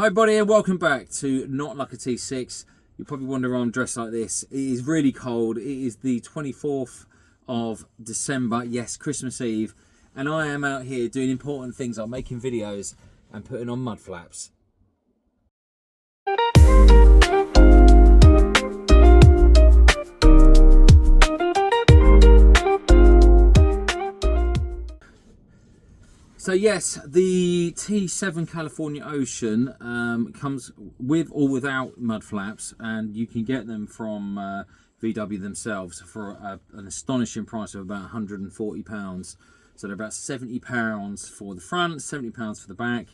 everybody, and welcome back to Not Like a T6. You probably wonder why I'm dressed like this. It is really cold. It is the 24th of December, yes, Christmas Eve, and I am out here doing important things like making videos and putting on mud flaps. So yes, the T7 California Ocean comes with or without mud flaps, and you can get them from VW themselves for an astonishing price of about £140. So they're about £70 for the front, £70 for the back,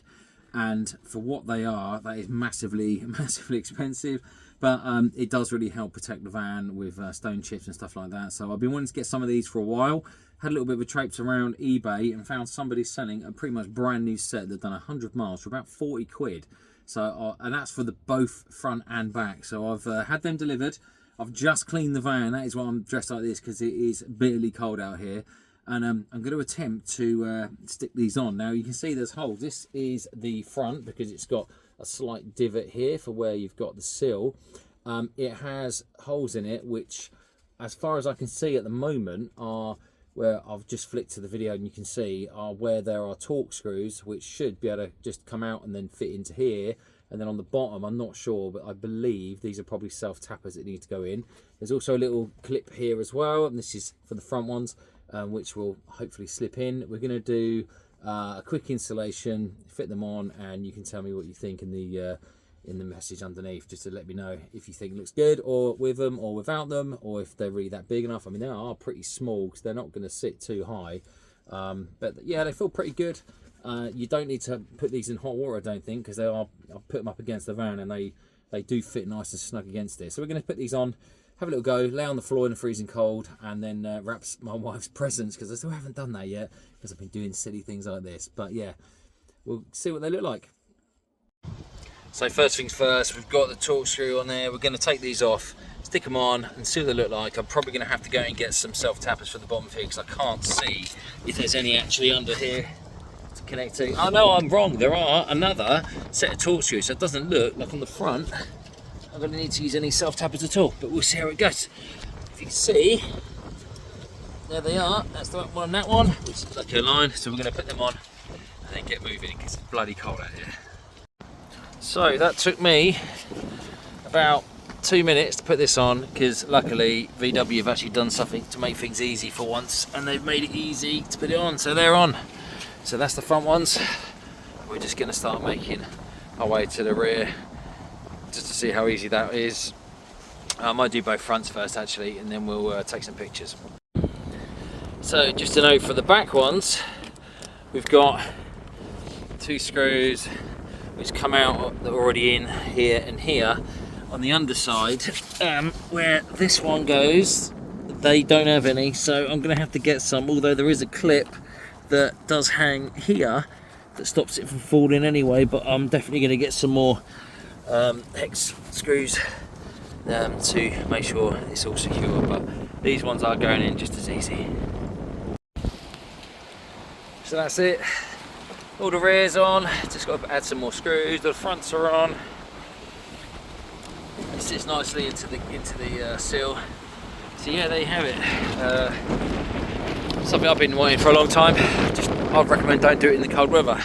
and for what they are, that is massively expensive. But it does really help protect the van with stone chips and stuff like that. So I've been wanting to get some of these for a while. Had a little bit of a traipse around eBay and found somebody selling a pretty much brand new set that done 100 miles for about 40 quid. So and that's for the both front and back. So I've had them delivered. I've just cleaned the van. That is why I'm dressed like this, because it is bitterly cold out here. And I'm going to attempt to stick these on. Now you can see there's holes. This is the front because it's got a slight divot here for where you've got the sill. It has holes in it, which, as far as I can see at the moment, are where I've just flicked to the video and you can see are where there are Torx screws, which should be able to just come out and then fit into here. And then on the bottom, I'm not sure, but I believe these are probably self-tappers that need to go in. There's also a little clip here as well, and this is for the front ones, which will hopefully slip in. We're going to do a quick installation, fit them on, and you can tell me what you think in the message underneath, just to let me know if you think it looks good, or with them or without them, or if they're really that big enough. I mean, they are pretty small because they're not going to sit too high, but yeah, they feel pretty good. You don't need to put these in hot water, I don't think, because I'll put them up against the van and they do fit nice and snug against it. So we're going to put these on, have a little go, lay on the floor in the freezing cold, and then wrap my wife's presents, because I still haven't done that yet because I've been doing silly things like this. But yeah, we'll see what they look like. So first things first, we've got the Torx screw on there. We're going to take these off, stick them on, and see what they look like. I'm probably going to have to go and get some self-tappers for the bottom here, because I can't see if there's any actually under here to connect to. Oh no, I'm wrong. There are another set of Torx screws, so it doesn't look like on the front I'm going to need to use any self-tappers at all, but we'll see how it goes. If you can see, there they are. That's the one and that one, which is like a line. So we're going to put them on and then get moving, because it's bloody cold out here. So that took me about 2 minutes to put this on, because luckily VW have actually done something to make things easy for once, and they've made it easy to put it on. So they're on. So that's the front ones. We're just going to start making our way to the rear, just to see how easy that is. I might do both fronts first actually, and then we'll take some pictures. So just a note for the back ones, we've got 2 screws which come out, that are already in here and here. On the underside, where this one goes, they don't have any, so I'm going to have to get some, although there is a clip that does hang here that stops it from falling anyway, but I'm definitely going to get some more hex screws to make sure it's all secure. But these ones are going in just as easy. So that's it. All the rear's on, just got to add some more screws. The fronts are on. It sits nicely into the sill. So yeah, there you have it. Something I've been wanting for a long time. I'd recommend don't do it in the cold weather.